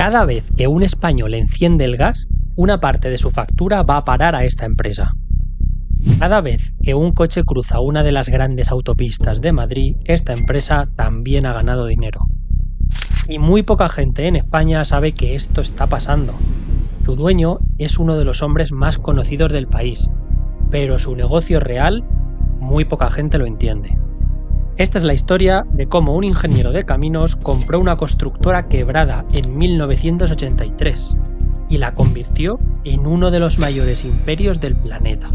Cada vez que un español enciende el gas, una parte de su factura va a parar a esta empresa. Cada vez que un coche cruza una de las grandes autopistas de Madrid, esta empresa también ha ganado dinero. Y muy poca gente en España sabe que esto está pasando. Su dueño es uno de los hombres más conocidos del país, pero su negocio real, muy poca gente lo entiende. Esta es la historia de cómo un ingeniero de caminos compró una constructora quebrada en 1983 y la convirtió en uno de los mayores imperios del planeta.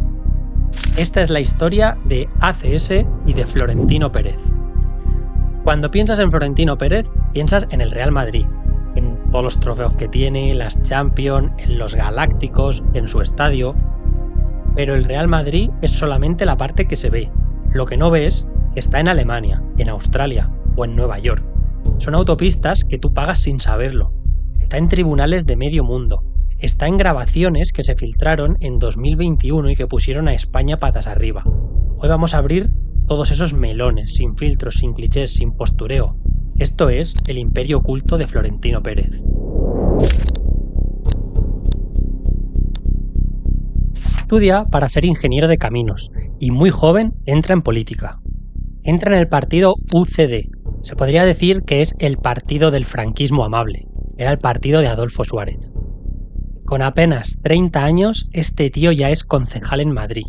Esta es la historia de ACS y de Florentino Pérez. Cuando piensas en Florentino Pérez, piensas en el Real Madrid, en todos los trofeos que tiene, las Champions, en los Galácticos, en su estadio. Pero el Real Madrid es solamente la parte que se ve. Lo que no ves está en Alemania, en Australia o en Nueva York. Son autopistas que tú pagas sin saberlo. Está en tribunales de medio mundo. Está en grabaciones que se filtraron en 2021 y que pusieron a España patas arriba. Hoy vamos a abrir todos esos melones, sin filtros, sin clichés, sin postureo. Esto es el imperio oculto de Florentino Pérez. Estudia para ser ingeniero de caminos y muy joven entra en política. Entra en el partido UCD. Se podría decir que es el partido del franquismo amable. Era el partido de Adolfo Suárez. Con apenas 30 años, este tío ya es concejal en Madrid.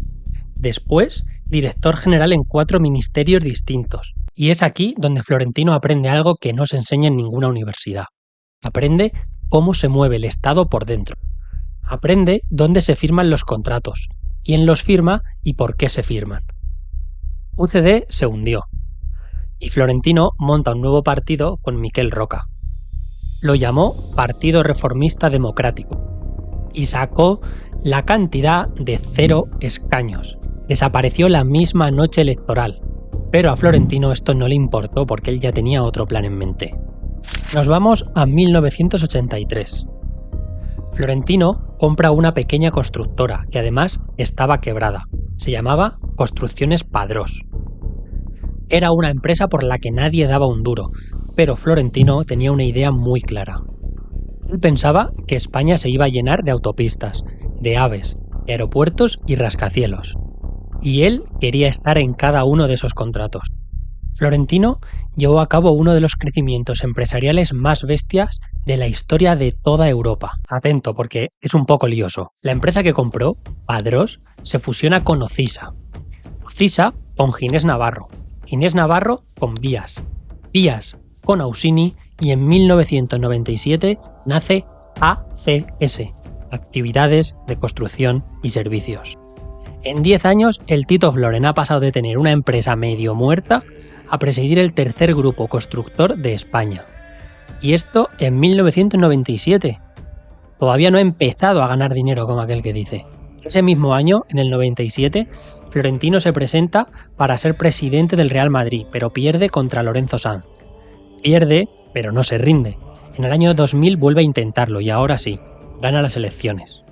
Después, director general en 4 ministerios distintos. Y es aquí donde Florentino aprende algo que no se enseña en ninguna universidad. Aprende cómo se mueve el Estado por dentro. Aprende dónde se firman los contratos, quién los firma y por qué se firman. UCD se hundió. Y Florentino monta un nuevo partido con Miquel Roca. Lo llamó Partido Reformista Democrático. Y sacó la cantidad de 0 escaños. Desapareció la misma noche electoral. Pero a Florentino esto no le importó porque él ya tenía otro plan en mente. Nos vamos a 1983. Florentino compra una pequeña constructora que además estaba quebrada. Se llamaba Construcciones Padrós. Era una empresa por la que nadie daba un duro, pero Florentino tenía una idea muy clara. Él pensaba que España se iba a llenar de autopistas, de aves, de aeropuertos y rascacielos. Y él quería estar en cada uno de esos contratos. Florentino llevó a cabo uno de los crecimientos empresariales más bestias de la historia de toda Europa. Atento, porque es un poco lioso. La empresa que compró, Padrós, se fusiona con Ocisa. Ocisa con Ginés Navarro. Ginés Navarro con Vías. Vías con Ausini y en 1997 nace ACS, Actividades de Construcción y Servicios. En 10 años, el Tito Floren ha pasado de tener una empresa medio muerta a presidir el tercer grupo constructor de España. Y esto en 1997. Todavía no ha empezado a ganar dinero como aquel que dice. Ese mismo año, en el 97, Florentino se presenta para ser presidente del Real Madrid, pero pierde contra Lorenzo Sanz. Pierde, pero no se rinde. En el año 2000 vuelve a intentarlo y ahora sí, gana las elecciones.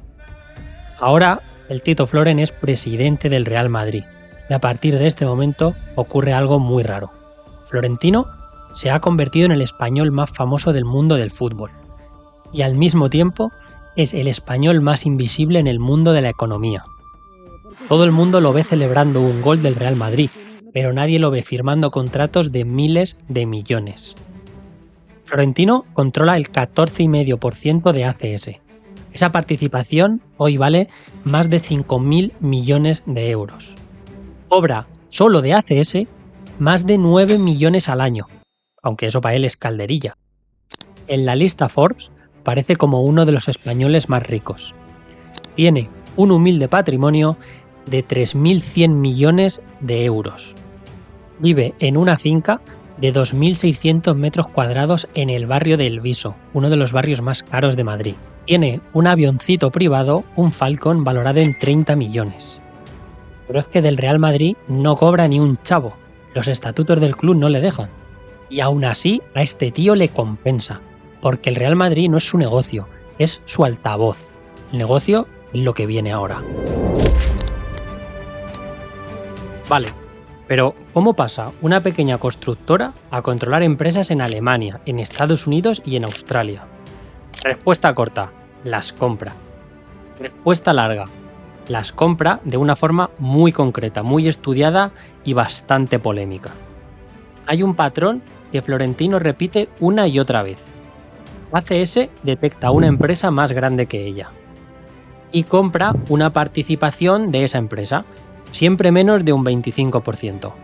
Ahora, el Tito Floren es presidente del Real Madrid. Y a partir de este momento ocurre algo muy raro. Florentino se ha convertido en el español más famoso del mundo del fútbol. Y al mismo tiempo es el español más invisible en el mundo de la economía. Todo el mundo lo ve celebrando un gol del Real Madrid, pero nadie lo ve firmando contratos de miles de millones. Florentino controla el 14,5% de ACS. Esa participación hoy vale más de 5.000 millones de euros. Cobra solo de ACS más de 9 millones al año, aunque eso para él es calderilla. En la lista Forbes parece como uno de los españoles más ricos. Tiene un humilde patrimonio de 3.100 millones de euros. Vive en una finca de 2.600 metros cuadrados en el barrio de El Viso, uno de los barrios más caros de Madrid. Tiene un avioncito privado, un Falcon, valorado en 30 millones. Pero es que del Real Madrid no cobra ni un chavo. Los estatutos del club no le dejan. Y aún así a este tío le compensa. Porque el Real Madrid no es su negocio, es su altavoz. El negocio es lo que viene ahora. Vale, pero ¿cómo pasa una pequeña constructora a controlar empresas en Alemania, en Estados Unidos y en Australia? Respuesta corta, las compra. Respuesta larga, las compra de una forma muy concreta, muy estudiada y bastante polémica. Hay un patrón que Florentino repite una y otra vez. ACS detecta una empresa más grande que ella y compra una participación de esa empresa, siempre menos de un 25%.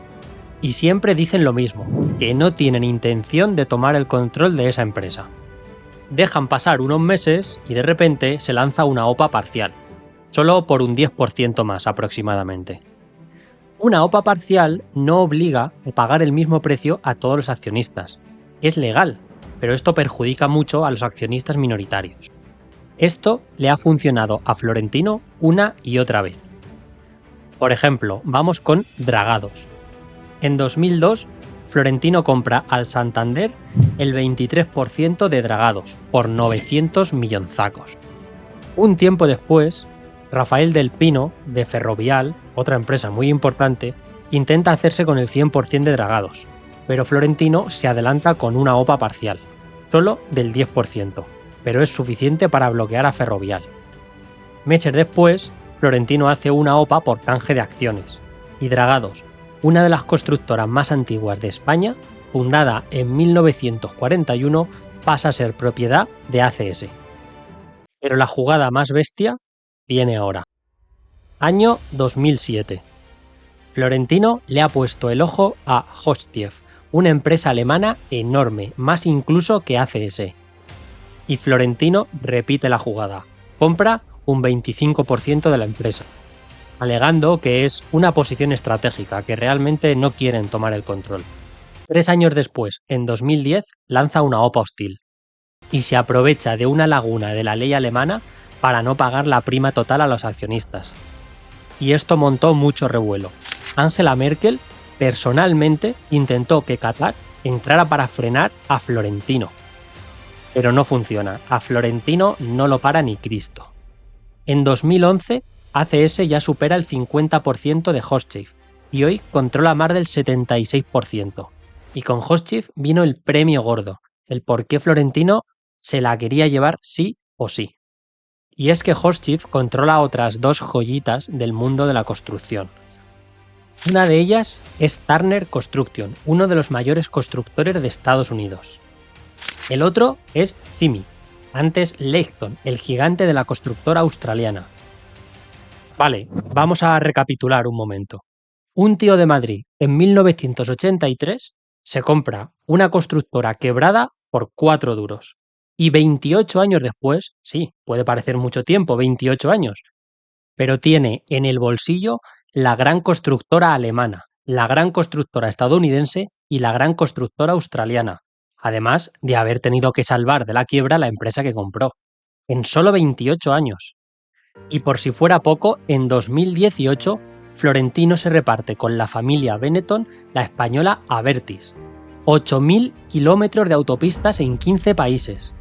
Y siempre dicen lo mismo, que no tienen intención de tomar el control de esa empresa. Dejan pasar unos meses y de repente se lanza una OPA parcial, solo por un 10% más aproximadamente. Una OPA parcial no obliga a pagar el mismo precio a todos los accionistas. Es legal, pero esto perjudica mucho a los accionistas minoritarios. Esto le ha funcionado a Florentino una y otra vez. Por ejemplo, vamos con Dragados. En 2002, Florentino compra al Santander el 23% de Dragados por 900 millonzacos. Un tiempo después, Rafael del Pino, de Ferrovial, otra empresa muy importante, intenta hacerse con el 100% de Dragados, pero Florentino se adelanta con una OPA parcial, solo del 10%, pero es suficiente para bloquear a Ferrovial. Meses después, Florentino hace una OPA por canje de acciones, y Dragados, una de las constructoras más antiguas de España, fundada en 1941, pasa a ser propiedad de ACS. Pero la jugada más bestia viene ahora. Año 2007. Florentino le ha puesto el ojo a Hochtief, una empresa alemana enorme, más incluso que ACS. Y Florentino repite la jugada. Compra un 25% de la empresa, alegando que es una posición estratégica, que realmente no quieren tomar el control. 3 años después, en 2010, lanza una OPA hostil y se aprovecha de una laguna de la ley alemana para no pagar la prima total a los accionistas. Y esto montó mucho revuelo. Angela Merkel personalmente intentó que Qatar entrara para frenar a Florentino. Pero no funciona, a Florentino no lo para ni Cristo. En 2011, ACS ya supera el 50% de Hochtief y hoy controla más del 76%. Y con Hochtief vino el premio gordo, el por qué Florentino se la quería llevar sí o sí. Y es que Hochtief controla otras dos joyitas del mundo de la construcción. Una de ellas es Turner Construction, uno de los mayores constructores de Estados Unidos. El otro es CIMI, antes Leighton, el gigante de la constructora australiana. Vale, vamos a recapitular un momento. Un tío de Madrid en 1983 se compra una constructora quebrada por 4 duros. Y 28 años después, sí, puede parecer mucho tiempo, 28 años, pero tiene en el bolsillo la gran constructora alemana, la gran constructora estadounidense y la gran constructora australiana, además de haber tenido que salvar de la quiebra la empresa que compró, en solo 28 años. Y por si fuera poco, en 2018, Florentino se reparte con la familia Benetton la española Abertis. 8.000 kilómetros de autopistas en 15 países.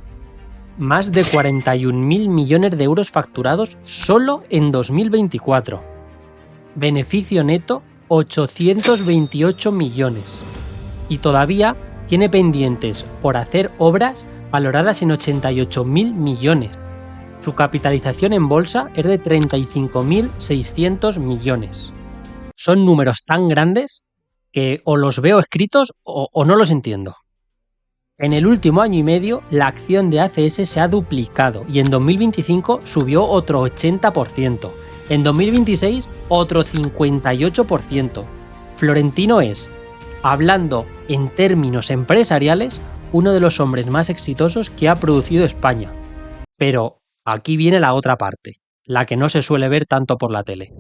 Más de 41.000 millones de euros facturados solo en 2024. Beneficio neto 828 millones. Y todavía tiene pendientes por hacer obras valoradas en 88.000 millones. Su capitalización en bolsa es de 35.600 millones. Son números tan grandes que o los veo escritos o no los entiendo. En el último año y medio, la acción de ACS se ha duplicado y en 2025 subió otro 80%. En 2026, otro 58%. Florentino es, hablando en términos empresariales, uno de los hombres más exitosos que ha producido España. Pero aquí viene la otra parte, la que no se suele ver tanto por la tele.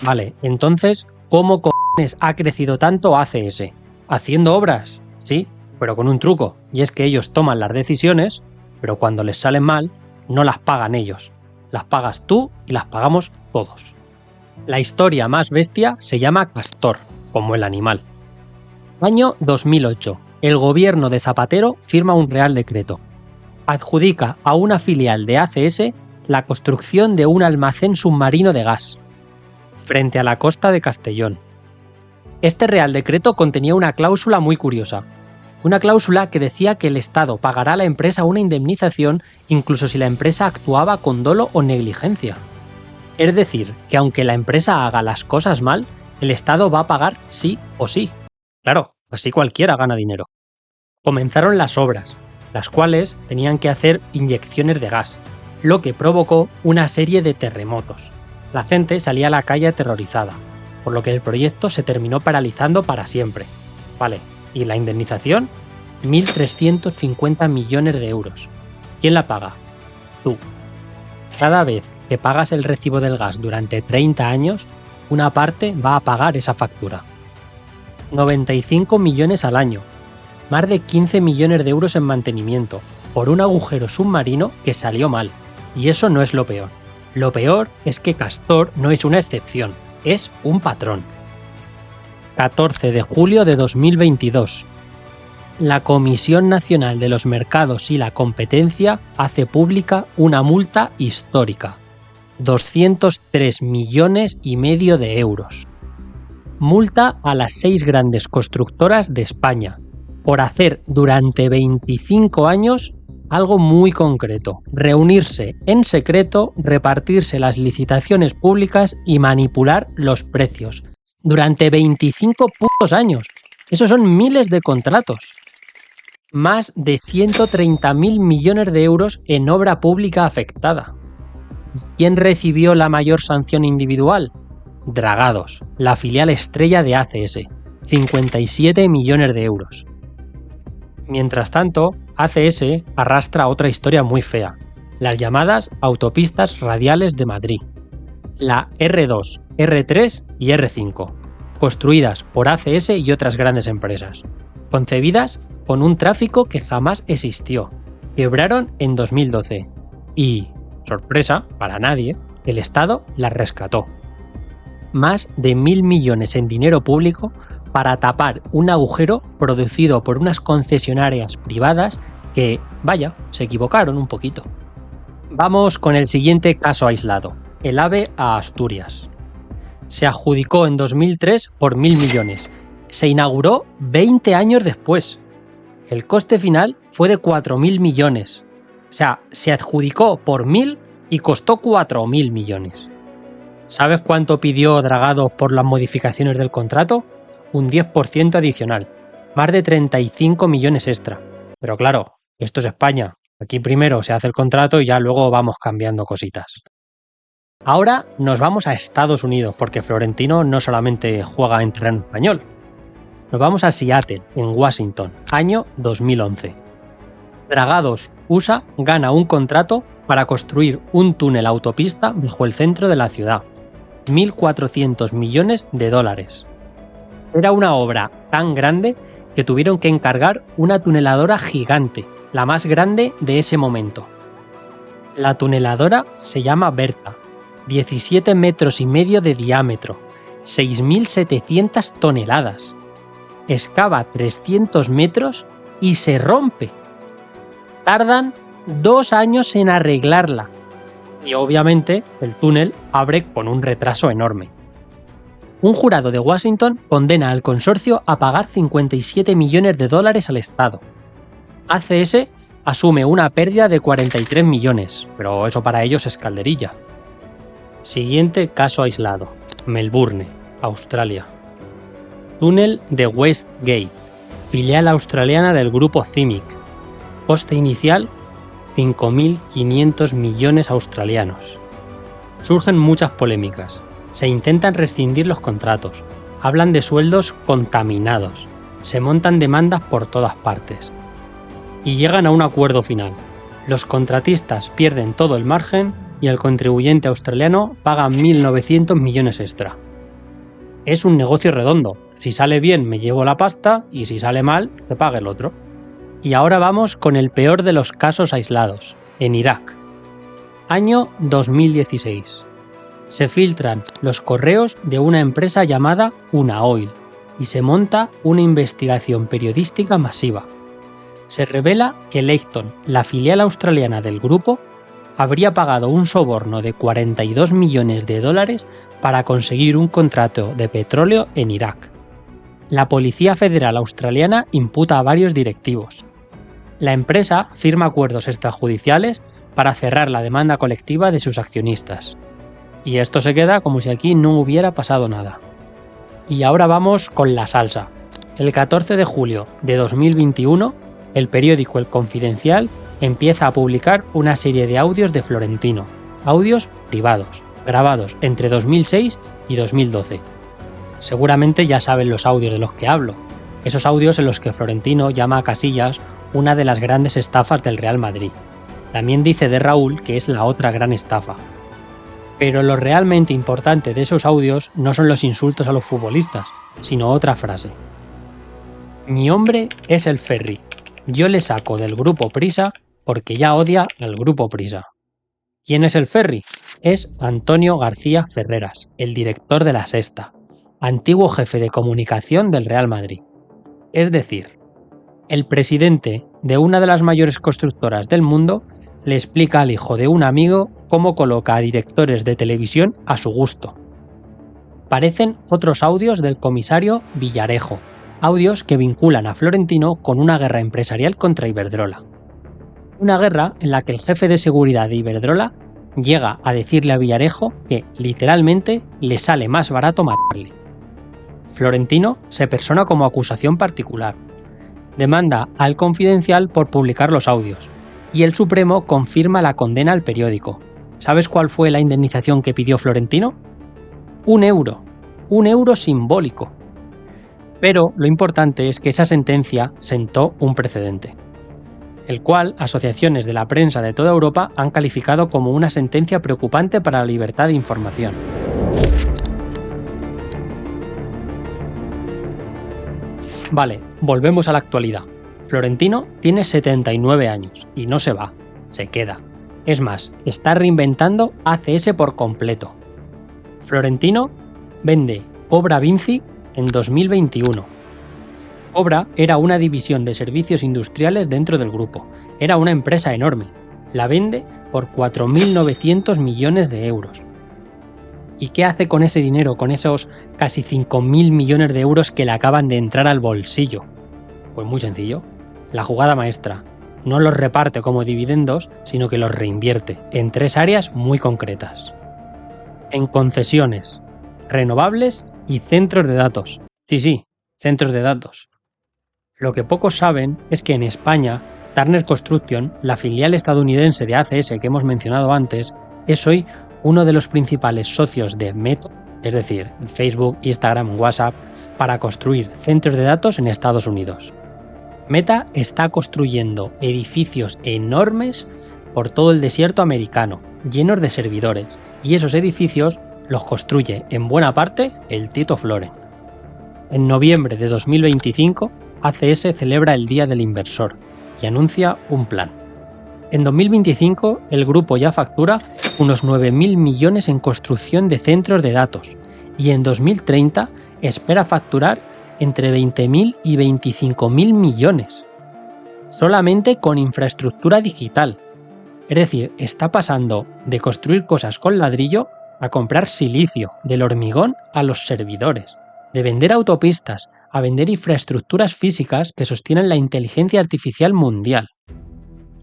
Vale, entonces, ¿cómo ha crecido tanto ACS? ¿Haciendo obras? Sí, pero con un truco, y es que ellos toman las decisiones, pero cuando les salen mal, no las pagan ellos. Las pagas tú y las pagamos todos. La historia más bestia se llama Castor, como el animal. Año 2008. El gobierno de Zapatero firma un Real Decreto. Adjudica a una filial de ACS la construcción de un almacén submarino de gas frente a la costa de Castellón. Este Real Decreto contenía una cláusula muy curiosa. Una cláusula que decía que el Estado pagará a la empresa una indemnización incluso si la empresa actuaba con dolo o negligencia. Es decir, que aunque la empresa haga las cosas mal, el Estado va a pagar sí o sí. Claro, así cualquiera gana dinero. Comenzaron las obras, las cuales tenían que hacer inyecciones de gas, lo que provocó una serie de terremotos. La gente salía a la calle aterrorizada, por lo que el proyecto se terminó paralizando para siempre. Vale, ¿y la indemnización? 1.350 millones de euros. ¿Quién la paga? Tú. Cada vez que pagas el recibo del gas durante 30 años, una parte va a pagar esa factura. 95 millones al año. Más de 15 millones de euros en mantenimiento, por un agujero submarino que salió mal. Y eso no es lo peor. Lo peor es que Castor no es una excepción, es un patrón. 14 de julio de 2022. La Comisión Nacional de los Mercados y la Competencia hace pública una multa histórica. 203 millones y medio de euros. Multa a las 6 grandes constructoras de España por hacer durante 25 años algo muy concreto: reunirse en secreto, repartirse las licitaciones públicas y manipular los precios. Durante 25 putos años. Esos son miles de contratos. Más de 130.000 millones de euros en obra pública afectada. ¿Quién recibió la mayor sanción individual? Dragados, la filial estrella de ACS, 57 millones de euros. Mientras tanto, ACS arrastra otra historia muy fea, las llamadas autopistas radiales de Madrid, la R2, R3 y R5, construidas por ACS y otras grandes empresas, concebidas con un tráfico que jamás existió, quebraron en 2012 y, sorpresa para nadie, el Estado las rescató. Más de 1.000 millones en dinero público para tapar un agujero producido por unas concesionarias privadas que, vaya, se equivocaron un poquito. Vamos con el siguiente caso aislado, el AVE a Asturias. Se adjudicó en 2003 por 1.000 millones. Se inauguró 20 años después. El coste final fue de 4.000 millones. O sea, se adjudicó por 1.000 y costó 4.000 millones. ¿Sabes cuánto pidió Dragados por las modificaciones del contrato? Un 10% adicional, más de 35 millones extra. Pero claro, esto es España. Aquí primero se hace el contrato y ya luego vamos cambiando cositas. Ahora nos vamos a Estados Unidos, porque Florentino no solamente juega en terreno español. Nos vamos a Seattle, en Washington, año 2011. Dragados USA gana un contrato para construir un túnel autopista bajo el centro de la ciudad. 1.400 millones de dólares. Era una obra tan grande que tuvieron que encargar una tuneladora gigante, la más grande de ese momento. La tuneladora se llama Bertha, 17 metros y medio de diámetro, 6.700 toneladas. Excava 300 metros y se rompe. Tardan 2 años en arreglarla. Y obviamente el túnel abre con un retraso enorme. Un jurado de Washington condena al consorcio a pagar 57 millones de dólares al Estado. ACS asume una pérdida de 43 millones, pero eso para ellos es calderilla. Siguiente caso aislado. Melbourne, Australia. Túnel de Westgate, filial australiana del grupo CIMIC. Coste inicial 5.500 millones australianos. Surgen muchas polémicas. Se intentan rescindir los contratos. Hablan de sueldos contaminados. Se montan demandas por todas partes. Y llegan a un acuerdo final. Los contratistas pierden todo el margen y el contribuyente australiano paga 1.900 millones extra. Es un negocio redondo. Si sale bien me llevo la pasta y si sale mal que pague el otro. Y ahora vamos con el peor de los casos aislados, en Irak. Año 2016. Se filtran los correos de una empresa llamada Unaoil y se monta una investigación periodística masiva. Se revela que Leighton, la filial australiana del grupo, habría pagado un soborno de 42 millones de dólares para conseguir un contrato de petróleo en Irak. La Policía Federal Australiana imputa a varios directivos. La empresa firma acuerdos extrajudiciales para cerrar la demanda colectiva de sus accionistas. Y esto se queda como si aquí no hubiera pasado nada. Y ahora vamos con la salsa. El 14 de julio de 2021, el periódico El Confidencial empieza a publicar una serie de audios de Florentino, audios privados, grabados entre 2006 y 2012. Seguramente ya saben los audios de los que hablo, esos audios en los que Florentino llama a Casillas una de las grandes estafas del Real Madrid. También dice de Raúl que es la otra gran estafa. Pero lo realmente importante de esos audios no son los insultos a los futbolistas, sino otra frase. Mi hombre es el Ferri. Yo le saco del grupo Prisa porque ya odia al grupo Prisa. ¿Quién es el Ferri? Es Antonio García Ferreras, el director de La Sexta, antiguo jefe de comunicación del Real Madrid. Es decir, el presidente de una de las mayores constructoras del mundo le explica al hijo de un amigo cómo coloca a directores de televisión a su gusto. Parecen otros audios del comisario Villarejo, audios que vinculan a Florentino con una guerra empresarial contra Iberdrola. Una guerra en la que el jefe de seguridad de Iberdrola llega a decirle a Villarejo que, literalmente, le sale más barato matarle. Florentino se persona como acusación particular. Demanda al Confidencial por publicar los audios, y el Supremo confirma la condena al periódico. ¿Sabes cuál fue la indemnización que pidió Florentino? €1 simbólico. Pero lo importante es que esa sentencia sentó un precedente, el cual asociaciones de la prensa de toda Europa han calificado como una sentencia preocupante para la libertad de información. Vale, volvemos a la actualidad. Florentino tiene 79 años y no se va, se queda. Es más, está reinventando ACS por completo. Florentino vende Obra Vinci en 2021. Obra era una división de servicios industriales dentro del grupo. Era una empresa enorme. La vende por 4.900 millones de euros. ¿Y qué hace con ese dinero, con esos casi 5.000 millones de euros que le acaban de entrar al bolsillo? Pues muy sencillo. La jugada maestra. No los reparte como dividendos, sino que los reinvierte en 3 áreas muy concretas. En concesiones, renovables y centros de datos. Sí, centros de datos. Lo que pocos saben es que en España, Turner Construction, la filial estadounidense de ACS que hemos mencionado antes, es hoy uno de los principales socios de Meta, es decir, Facebook, Instagram, WhatsApp, para construir centros de datos en Estados Unidos. Meta está construyendo edificios enormes por todo el desierto americano, llenos de servidores, y esos edificios los construye en buena parte el Tito Floren. En noviembre de 2025, ACS celebra el Día del Inversor y anuncia un plan. En 2025, el grupo ya factura unos 9.000 millones en construcción de centros de datos y en 2030 espera facturar entre 20.000 y 25.000 millones, solamente con infraestructura digital. Es decir, está pasando de construir cosas con ladrillo a comprar silicio, del hormigón a los servidores, de vender autopistas a vender infraestructuras físicas que sostienen la inteligencia artificial mundial.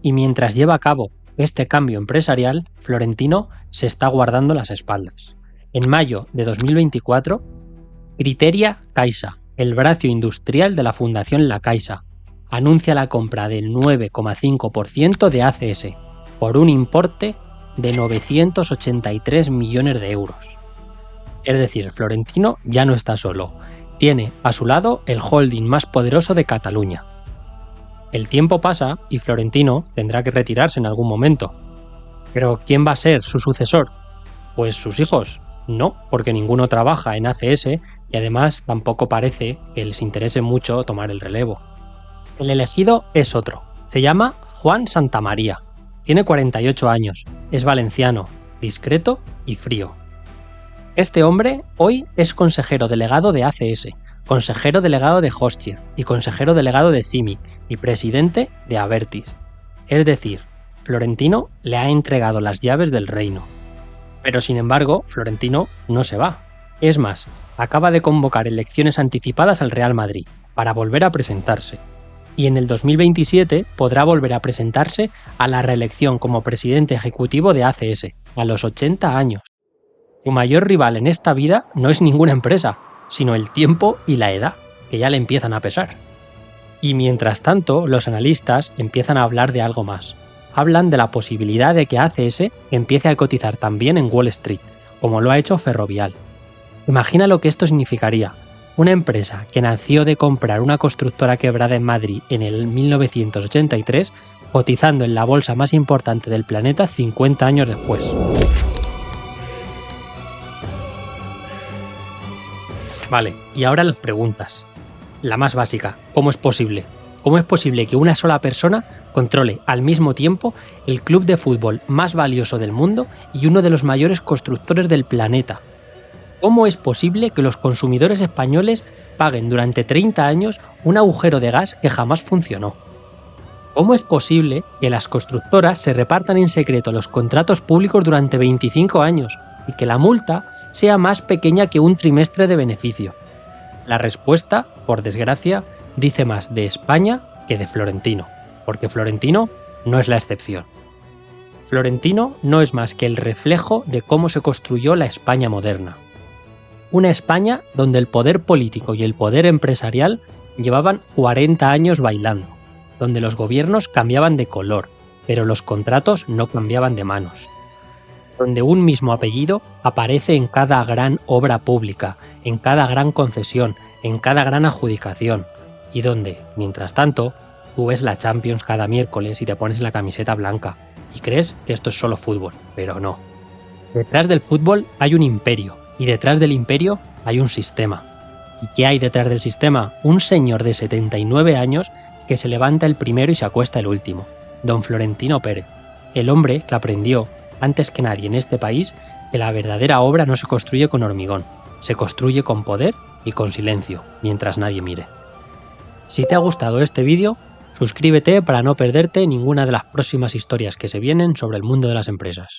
Y mientras lleva a cabo este cambio empresarial, Florentino se está guardando las espaldas. En mayo de 2024, Criteria Caixa, el brazo industrial de la Fundación La Caixa, anuncia la compra del 9,5% de ACS por un importe de 983 millones de euros. Es decir, Florentino ya no está solo, tiene a su lado el holding más poderoso de Cataluña. El tiempo pasa y Florentino tendrá que retirarse en algún momento. ¿Pero quién va a ser su sucesor? Pues sus hijos. No, porque ninguno trabaja en ACS y además tampoco parece que les interese mucho tomar el relevo. El elegido es otro. Se llama Juan Santamaría. Tiene 48 años, es valenciano, discreto y frío. Este hombre hoy es consejero delegado de ACS, consejero delegado de Hochtief y consejero delegado de CIMIC y presidente de Abertis. Es decir, Florentino le ha entregado las llaves del reino. Pero sin embargo, Florentino no se va. Es más, acaba de convocar elecciones anticipadas al Real Madrid, para volver a presentarse. Y en el 2027 podrá volver a presentarse a la reelección como presidente ejecutivo de ACS, a los 80 años. Su mayor rival en esta vida no es ninguna empresa, sino el tiempo y la edad, que ya le empiezan a pesar. Y mientras tanto, los analistas empiezan a hablar de algo más. Hablan de la posibilidad de que ACS empiece a cotizar también en Wall Street, como lo ha hecho Ferrovial. Imagina lo que esto significaría. Una empresa que nació de comprar una constructora quebrada en Madrid en el 1983, cotizando en la bolsa más importante del planeta 50 años después. Vale, y ahora las preguntas. La más básica, ¿cómo es posible? ¿Cómo es posible que una sola persona controle al mismo tiempo el club de fútbol más valioso del mundo y uno de los mayores constructores del planeta? ¿Cómo es posible que los consumidores españoles paguen durante 30 años un agujero de gas que jamás funcionó? ¿Cómo es posible que las constructoras se repartan en secreto los contratos públicos durante 25 años y que la multa sea más pequeña que un trimestre de beneficio? La respuesta, por desgracia, dice más de España que de Florentino, porque Florentino no es la excepción. Florentino no es más que el reflejo de cómo se construyó la España moderna. Una España donde el poder político y el poder empresarial llevaban 40 años bailando, donde los gobiernos cambiaban de color, pero los contratos no cambiaban de manos, donde un mismo apellido aparece en cada gran obra pública, en cada gran concesión, en cada gran adjudicación, y donde, mientras tanto, tú ves la Champions cada miércoles y te pones la camiseta blanca, y crees que esto es solo fútbol, pero no. Detrás del fútbol hay un imperio, y detrás del imperio hay un sistema. ¿Y qué hay detrás del sistema? Un señor de 79 años que se levanta el primero y se acuesta el último, don Florentino Pérez, el hombre que aprendió, antes que nadie en este país, que la verdadera obra no se construye con hormigón, se construye con poder y con silencio, mientras nadie mire. Si te ha gustado este vídeo, suscríbete para no perderte ninguna de las próximas historias que se vienen sobre el mundo de las empresas.